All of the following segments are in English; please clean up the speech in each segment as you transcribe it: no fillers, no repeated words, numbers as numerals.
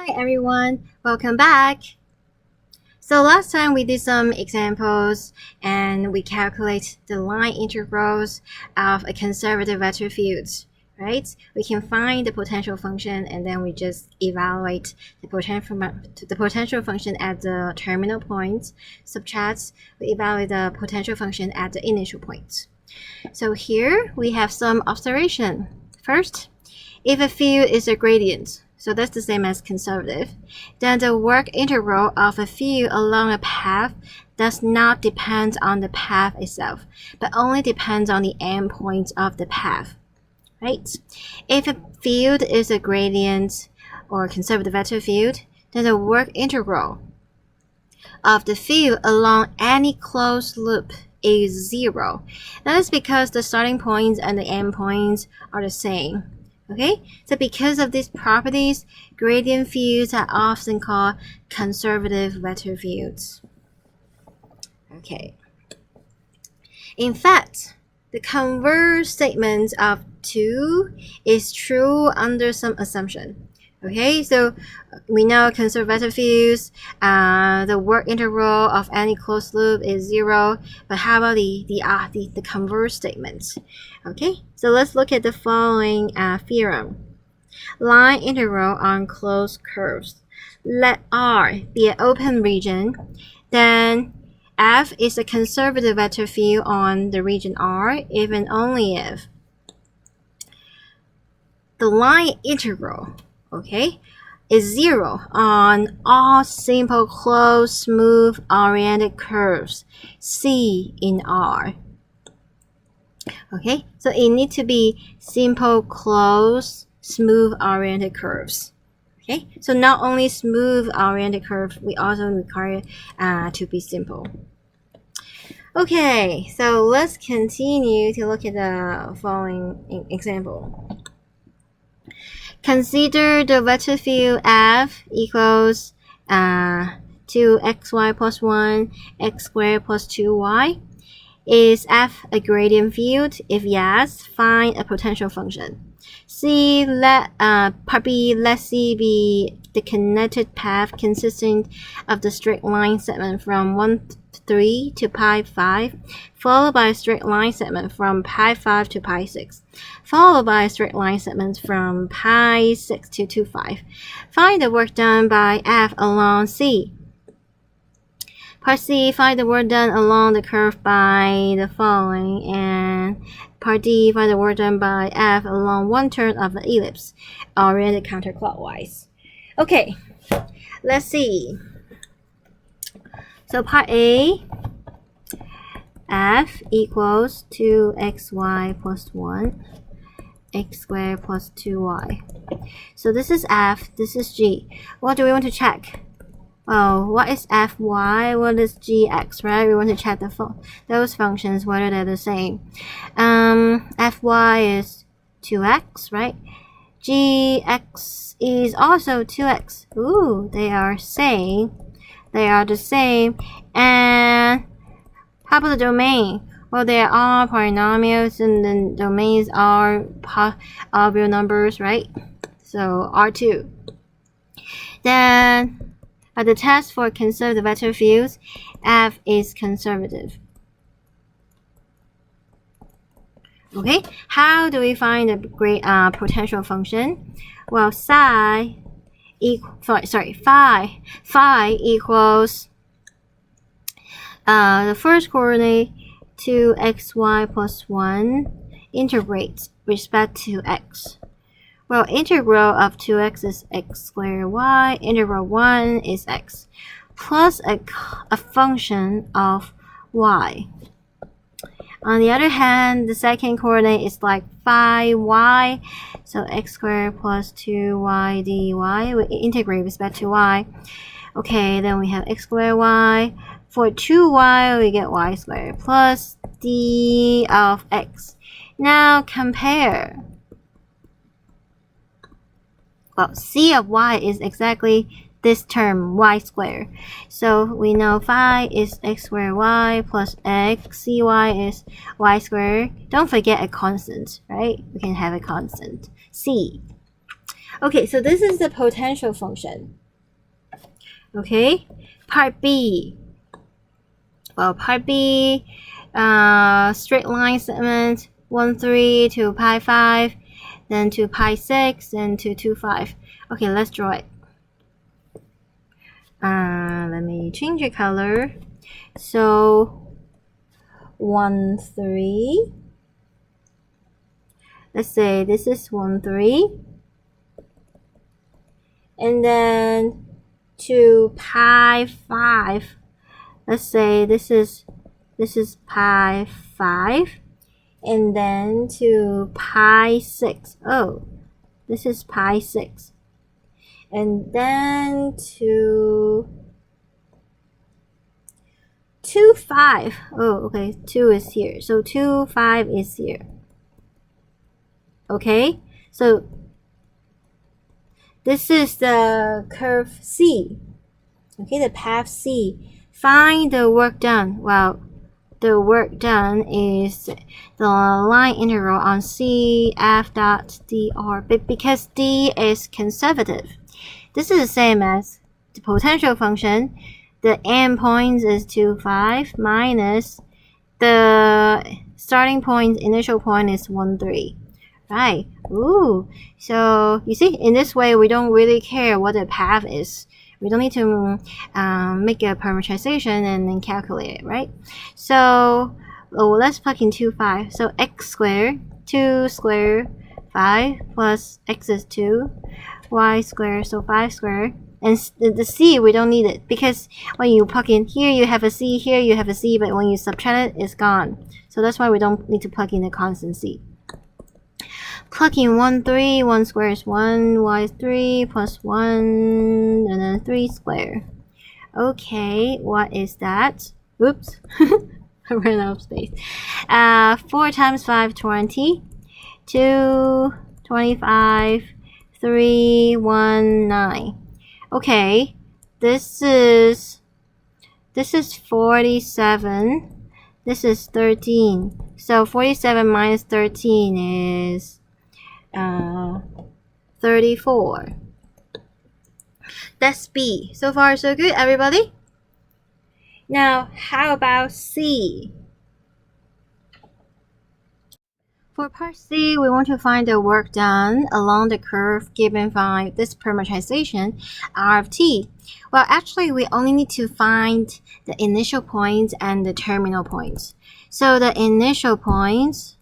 Hi everyone, welcome back. So last time we did some examples and we calculate the line integrals of a conservative vector field, right? We can find the potential function and then we just evaluate the potential function at the terminal point, subtract, we evaluate the potential function at the initial point. So here we have some observation. First, if a field is a gradient, so that's the same as conservative, then the work integral of a field along a path does not depend on the path itself, but only depends on the endpoint of the path, right? If a field is a gradient or conservative vector field, then the work integral of the field along any closed loop is 0. That is because the starting points and the end points are the same. Okay, so because of these properties, gradient fields are often called conservative vector fields. Okay. In fact, the converse statement of 2 is true under some assumption. Okay, so we know conservative vector fields, the work integral of any closed loop is 0. But how about the converse statement? Okay, so let's look at the following theorem. Line integral on closed curves. Let R be an open region, then F is a conservative vector field on the region R if and only if the line integral, okay, is 0 on all simple closed smooth oriented curves C in R. Okay, so it needs to be simple closed smooth oriented curves. Okay, so not only smooth oriented curves, we also require to be simple. Okay, so let's continue to look at the following example. Consider the vector field F equals 2xy plus 1, x squared plus 2y. Is F a gradient field? If yes, find a potential function. Part B, let C be the connected path consisting of the straight line segment from 1, 3 to pi 5, followed by a straight line segment from pi 5 to pi 6, followed by a straight line segment from pi 6 to 2, 5. Find the work done by F along C. Part C, find the work done along the curve by the following, and Part D, find the work done by F along one turn of the ellipse, oriented counterclockwise. Okay, let's see. So part A, F equals 2xy plus 1, x squared plus 2y. So this is F, this is G. What do we want to check? Well, what is Fy? What is Gx, right? We want to check those functions, whether they're the same. Fy is 2x, right? Gx is also 2x. Ooh, they are same. They are the same. And how about the domain? Well, they are polynomials and the domains are real numbers, right? So R2. Then the test for conservative vector fields, F is conservative. Okay, how do we find the potential function? Well, phi equals the first coordinate 2xy plus 1 integrates respect to x. Well, integral of 2x is x squared y, integral 1 is x, plus a function of y. On the other hand, the second coordinate is like phi y, so x squared plus 2y dy, we integrate respect to y. Okay, then we have x squared y. For 2y, we get y squared plus d of x. Now compare. Well, c of y is exactly this term, y squared. So we know phi is x squared y plus x, cy is y squared. Don't forget a constant, right? We can have a constant, c. Okay, so this is the potential function. Okay, part B. Well, part B, straight line segment 1, 3 to pi 5, then to pi 6, then to 2, 5. Okay, let's draw it. Let me change the color. So 1, 3. Let's say this is 1, 3. And then to pi 5. Let's say this is pi 5. And then to pi 6. Oh, this is pi 6. And then to 2, 5. Oh, okay, 2 is here. So 2, 5 is here. Okay, so this is the curve C. Okay, the path C. Find the work done. Well, the work done is the line integral on C f dot dr, but because D is conservative, this is the same as the potential function. The end point is 2, 5 minus the starting point, initial point is 1, 3. Right. Ooh. So you see, in this way, we don't really care what the path is. We don't need to make a parameterization and then calculate it, right? So let's plug in 2, 5. So x squared, 2 squared, 5 plus x is 2, y squared, so 5 squared. And the c, we don't need it because when you plug in here, you have a c, here you have a c, but when you subtract it, it's gone. So that's why we don't need to plug in the constant c. Plug in 1, 3, 1 squared is 1, y is 3 plus 1, and then 3 squared. Okay, what is that? Oops, I ran out of space. 4 times 5, 20. 2, 25, 3, 1, 9. Okay, this is 47. This is 13. So 47 minus 13 is 34. That's B. So far, so good, everybody? Now, how about C? For part C, we want to find the work done along the curve given by this parameterization R of t. Well, actually, we only need to find the initial points and the terminal points. So the initial points,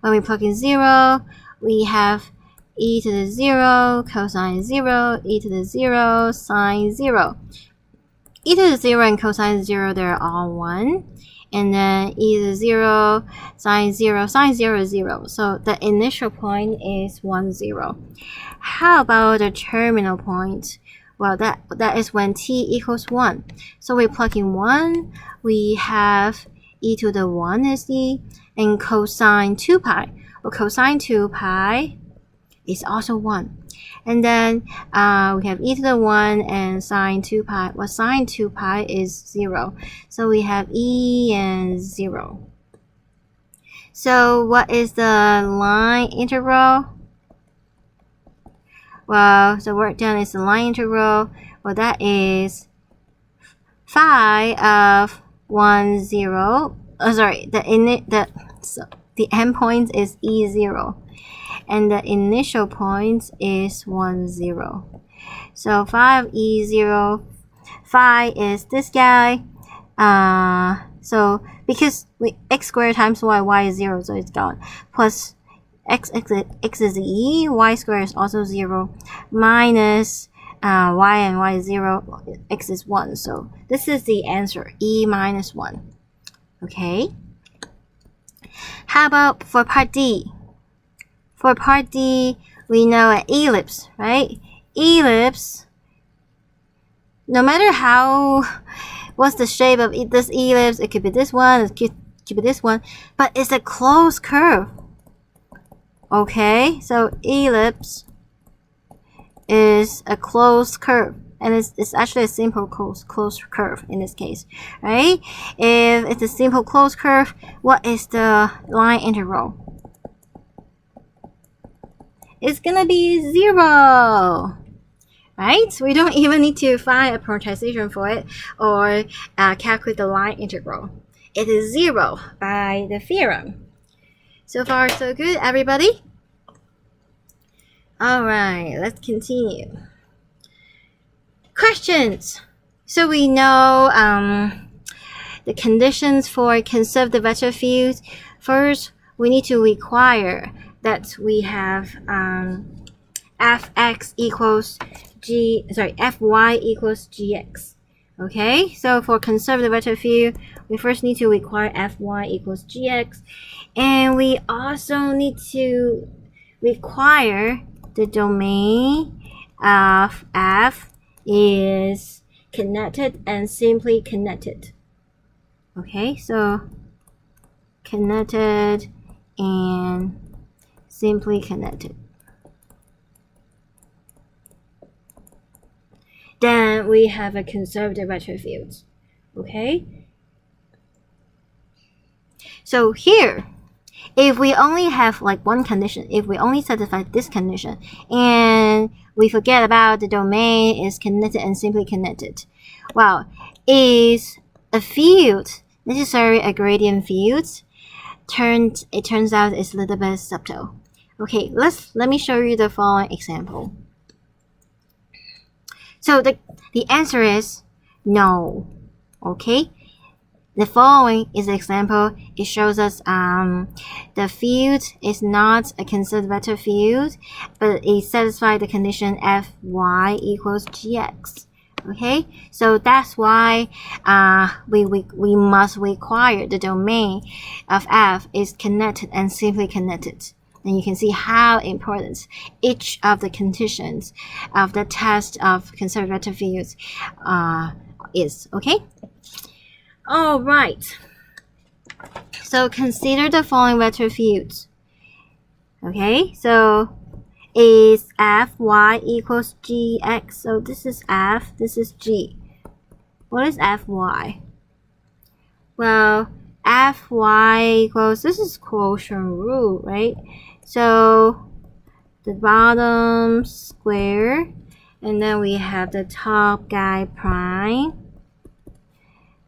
when we plug in 0, we have e to the 0, cosine 0, e to the 0, sine 0. E to the 0 and cosine 0, they're all 1. And then e to the 0, sine 0, sine 0 is 0. So the initial point is 1, 0. How about the terminal point? Well, that is when t equals 1. So we plug in 1, we have e to the 1 is e, and cosine 2 pi. Well, cosine 2 pi is also 1. And then we have e to the 1 and sine 2 pi. Well, sine 2 pi is 0. So we have e and 0. So what is the line integral? Well, the work done is the line integral. Well, that is phi of 1, 0. Oh, sorry, the endpoint is e0. And the initial point is 1, 0. So phi of e0, phi is this guy. So because x squared times y is 0, so it's gone. Plus x is e, y squared is also 0. Minus y and y is 0, x is 1. So this is the answer, e minus 1. Okay. How about for part D? For part D, we know an ellipse, right? Ellipse, no matter what's the shape of this ellipse, it could be this one, it could be this one, but it's a closed curve. Okay, so ellipse is a closed curve, and it's actually a simple closed curve in this case, right? If it's a simple closed curve, what is the line integral? is gonna be 0. Right? We don't even need to find a parameterization for it or calculate the line integral. It is 0 by the theorem. So far, so good, everybody? Alright, let's continue. Questions. So we know the conditions for conserve the vector field. First, we need to require that we have fx equals fy equals gx. Okay, so for conserve the vector field, we first need to require fy equals gx, and we also need to require the domain of f is connected and simply connected. Okay, so connected and simply connected. Then we have a conserved vector field. Okay? So here, if we only have like one condition, if we only satisfy this condition, and we forget about the domain is connected and simply connected, well, is a field necessarily a gradient field? It turns out it's a little bit subtle. Okay, let me show you the following example. So the answer is no. Okay, the following is an example. It shows us the field is not a conserved vector field, but it satisfies the condition fy equals gx. Okay, so that's why we must require the domain of f is connected and simply connected. And you can see how important each of the conditions of the test of conserved vector fields is. Okay? All right. So consider the following vector fields. Okay? So is fy equals gx. So this is f, this is g. What is fy? Well, fy equals, this is quotient rule, right? So the bottom square, and then we have the top guy prime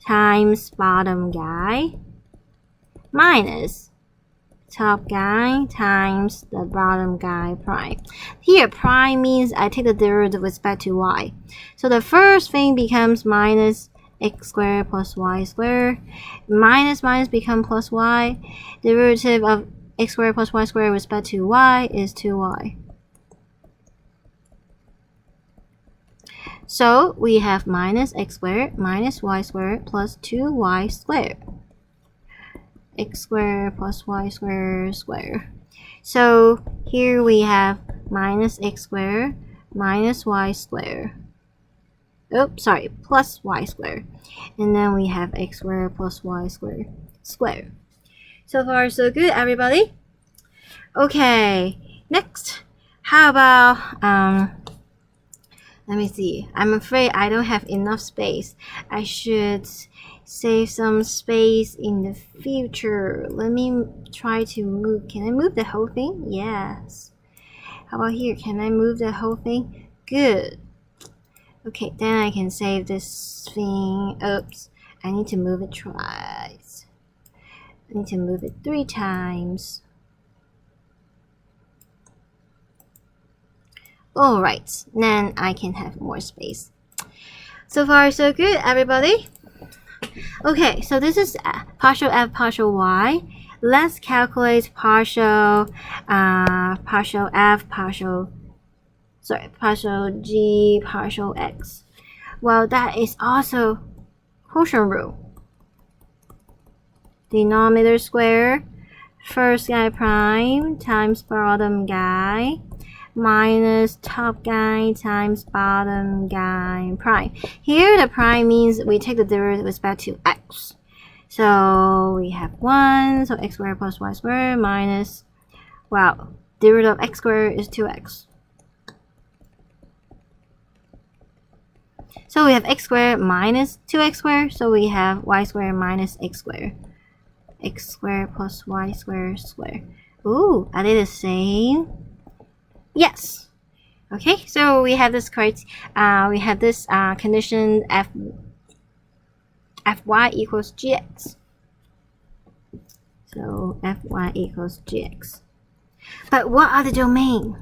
times bottom guy minus top guy times the bottom guy prime. Here prime means I take the derivative with respect to y. So the first thing becomes minus x squared plus y squared. Minus become plus y. Derivative of x squared plus y squared with respect to y is 2y. So we have minus x squared minus y squared plus 2y squared. X squared plus y squared squared. So here we have minus x squared minus y squared. Oops, sorry, plus y squared. And then we have x squared plus y squared squared. So far, so good, everybody. Okay, next, how about, let me see. I'm afraid I don't have enough space. I should save some space in the future. Let me try to move. Can I move the whole thing? Yes. How about here? Can I move the whole thing? Good. Okay, then I can save this thing. Oops, I need to move it twice. I need to move it 3 times. Alright, then I can have more space. So far, so good, everybody. Okay, so this is partial f, partial y. Let's calculate partial f, partial g, partial x. Well, that is also quotient rule. Denominator square, first guy prime times bottom guy minus top guy times bottom guy prime. Here the prime means we take the derivative with respect to x. So we have 1, so x squared plus y squared minus, well, derivative of x squared is 2x. So we have x squared minus 2x squared, so we have y squared minus x squared. X squared plus y squared squared. Ooh, are they the same? Yes. Okay, so we have this condition fy equals gx. So fy equals gx. But what are the domain?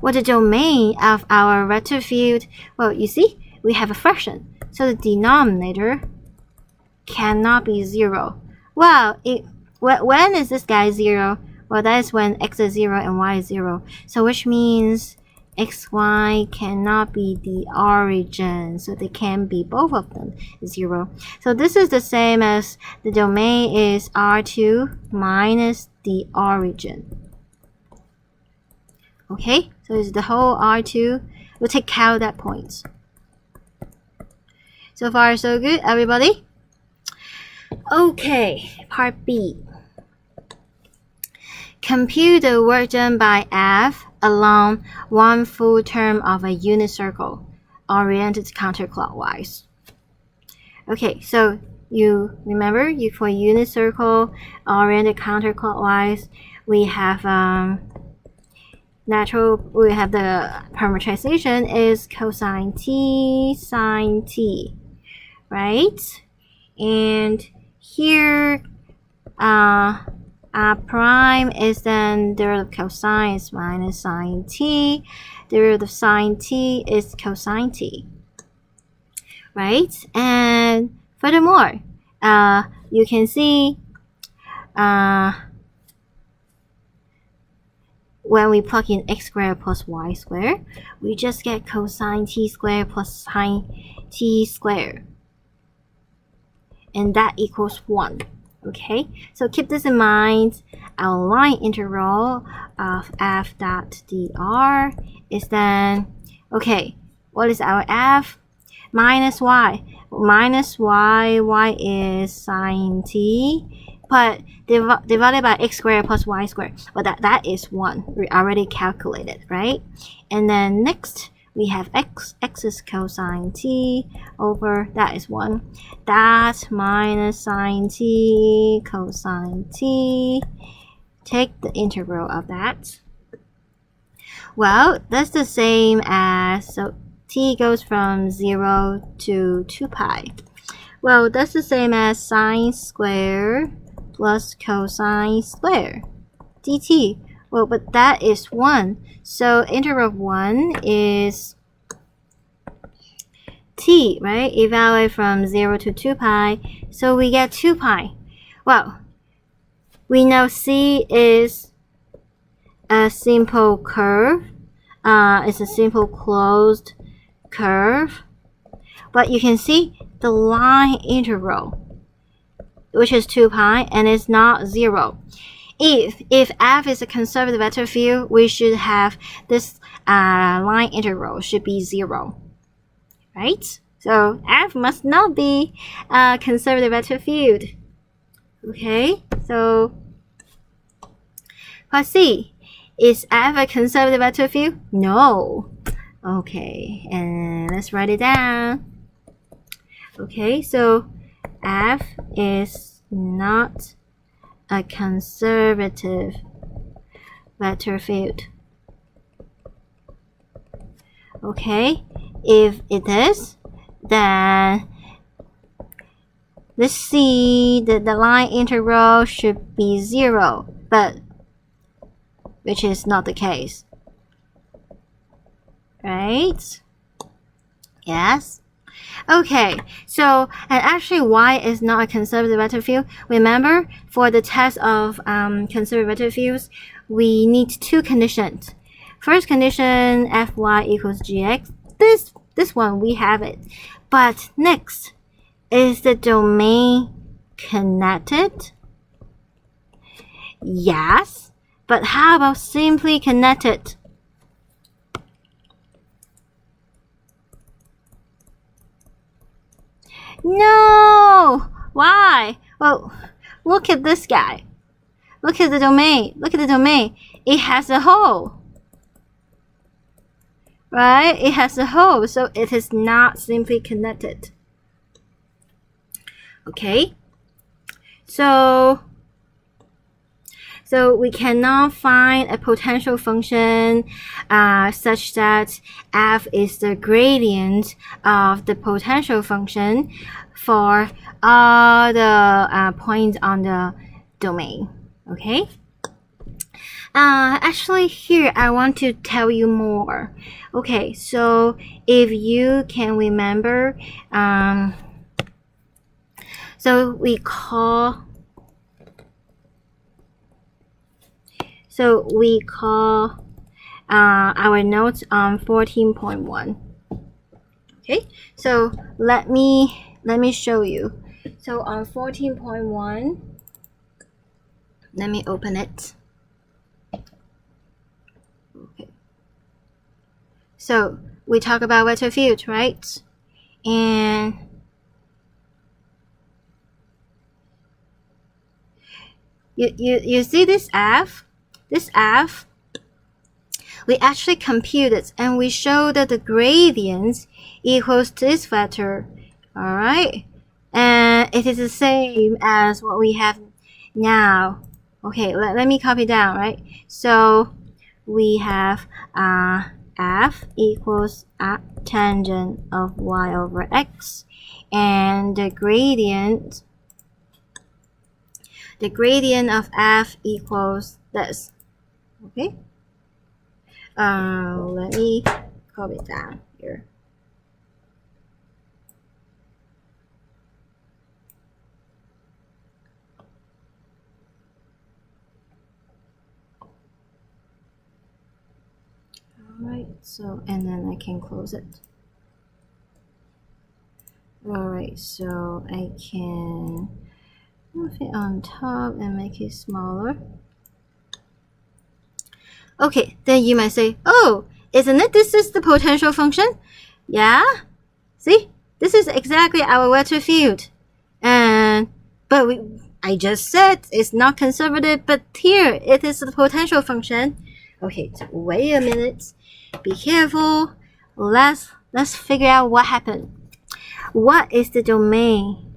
Well, the domain of our vector field, well, you see, we have a fraction. So the denominator cannot be 0. Well, when is this guy 0? Well, that is when x is 0 and y is 0. So which means xy cannot be the origin. So they can be both of them 0. So this is the same as the domain is R2 minus the origin. Okay, so it's the whole R2. We'll take out that point. So far, so good, everybody? Okay, part B. Compute the work done by F along one full term of a unit circle, oriented counterclockwise. Okay, so you remember, for unit circle oriented counterclockwise, we have the parametrization is cosine t sine t, right? And here prime is then derivative of cosine is minus sine t, derivative of sine t is cosine t, right? And furthermore, you can see when we plug in x squared plus y squared, we just get cosine t squared plus sine t squared. And that equals 1. Okay, so keep this in mind. Our line integral of f dot dr is then, okay, what is our f? Minus y. Minus y is sine t, but divided by x squared plus y squared. Well, that is 1. We already calculated, right? And then next, we have x is cosine t over, that is 1. That minus sine t cosine t. Take the integral of that. Well, that's the same as, so t goes from 0 to 2 pi. Well, that's the same as sine squared plus cosine squared dt. Well, but that is 1. So integral of 1 is t, right? Evaluate from 0 to 2 pi. So we get 2 pi. Well, we know C is a simple curve. It's a simple closed curve. But you can see the line integral, which is 2 pi, and it's not 0. If f is a conservative vector field, we should have this line integral should be 0, right? So f must not be a conservative vector field. Okay, so part C, is f a conservative vector field? No. Okay, and let's write it down. Okay, so f is not a conservative vector field. Okay, if it is, then let's see that the line integral should be 0, but which is not the case, right? Yes. Okay, so and actually y is not a conservative vector field. Remember, for the test of conservative vector fields, we need 2 conditions. First condition, fy equals gx. This one we have it. But next, is the domain connected? Yes, but how about simply connected? No! Why? Well, look at this guy. Look at the domain. Look at the domain. It has a hole. Right? It has a hole, so it is not simply connected. Okay? So So we cannot find a potential function such that f is the gradient of the potential function for all the points on the domain. Okay? Actually here I want to tell you more. Okay, so if you can remember, so we call our notes on 14.1. Okay, so let me show you. So on 14.1, let me open it. Okay. So we talk about vector field, right? And you see this f? This f, we actually computed and we showed that the gradient equals to this vector. Alright? And it is the same as what we have now. Okay, let me copy down, right? So we have f equals tangent of y over x, and the gradient of f equals this. Okay, let me copy it down here. Alright, so and then I can close it. Alright, so I can move it on top and make it smaller. Okay, then you might say, oh, isn't it this is the potential function? Yeah, see, this is exactly our vector field. But I just said it's not conservative, but here it is the potential function. Okay, so wait a minute. Be careful. Let's figure out what happened. What is the domain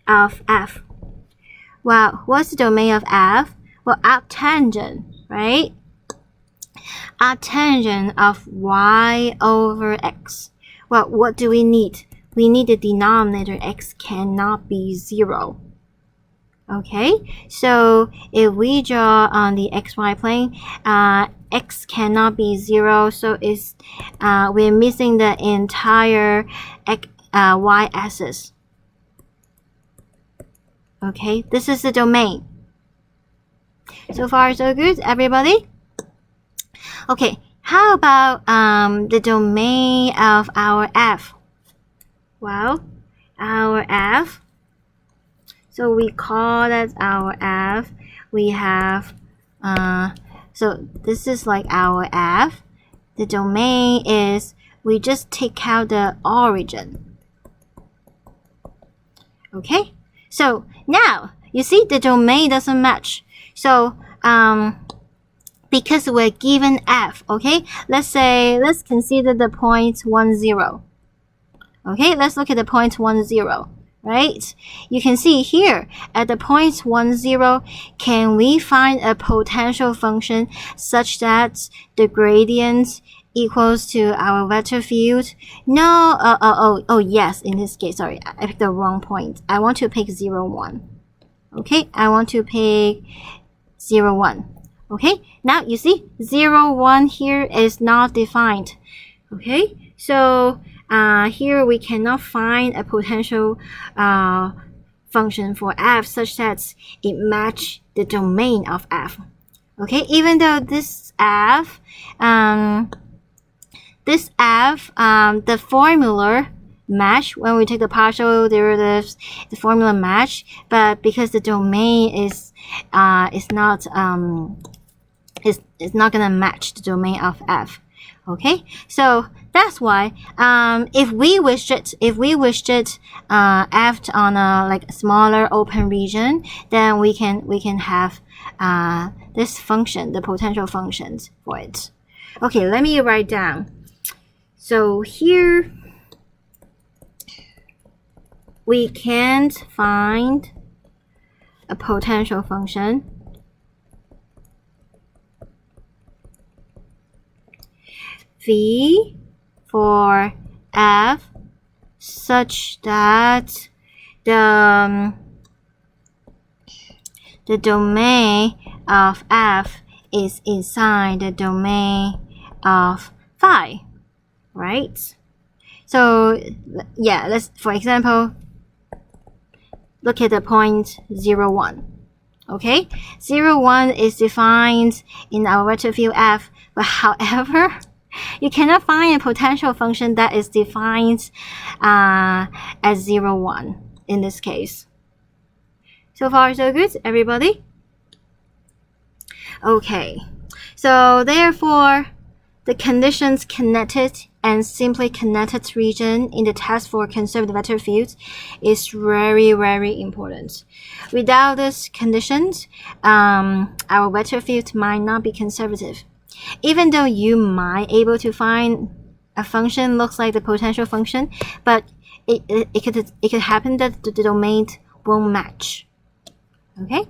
of f? Well, what's the domain of f? Well, arctangent, right? Arctangent of y over x. Well, what do we need? We need the denominator x cannot be 0. Okay, so if we draw on the xy plane, x cannot be 0, so it's we're missing the entire y-axis. Okay, this is the domain. So far so good, everybody? Okay, how about the domain of our f? Well, our f, so we call that our f. We have so this is like our f. The domain is, we just take out the origin. Okay, so now you see the domain doesn't match. So because we're given f, okay, let's consider the point 1, 0. Okay, let's look at the point 1, 0. Right? You can see here at the point 1, 0, can we find a potential function such that the gradient equals to our vector field? No, oh yes, in this case, sorry, I picked the wrong point. I want to pick 0, 1. Okay, I want to pick 0, 1. Okay, now you see 0, 1 here is not defined. Okay, so here we cannot find a potential function for f such that it match the domain of f. Okay, even though this f, the formula match when we take the partial derivatives, the formula match, but because the domain is not gonna match the domain of f. Okay, so that's why if we wished it f on a like smaller open region, then we can have this function, the potential functions for it. Okay, let me write down. So here we can't find a potential function V for F such that the domain of F is inside the domain of phi, right? So yeah, let's, for example, look at the point 0, 1. Okay, 0, 1 is defined in our vector field F, but however, you cannot find a potential function that is defined as 0, 1 in this case. So far, so good, everybody? Okay, so therefore, the conditions connected and simply connected region in the test for conserved vector fields is very, very important. Without these conditions, our vector field might not be conservative. Even though you might able to find a function looks like the potential function, but it could happen that the domain won't match. Okay?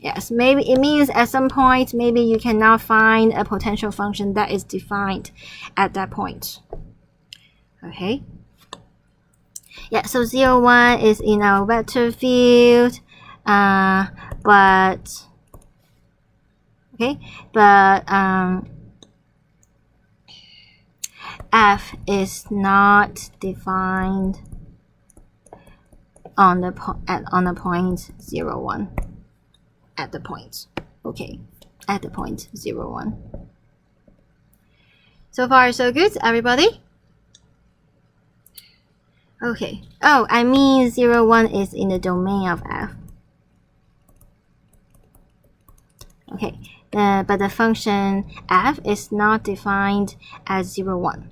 Yes, maybe it means at some point, maybe you cannot find a potential function that is defined at that point. Okay? Yeah, so 0, 1 is in our vector field, but F is not defined on the point 0, 1. At the point, okay, at the point 0, 1. So far, so good, everybody? Okay. Oh, I mean 0, 1 is in the domain of F. Okay, but the function F is not defined as 0, 1.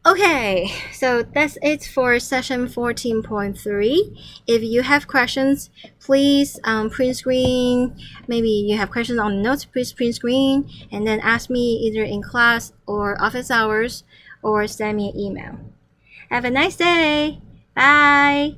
Okay, so that's it for session 14.3. If you have questions, please print screen. Maybe you have questions on notes, please print screen and then ask me either in class or office hours or send me an email. Have a nice day. Bye.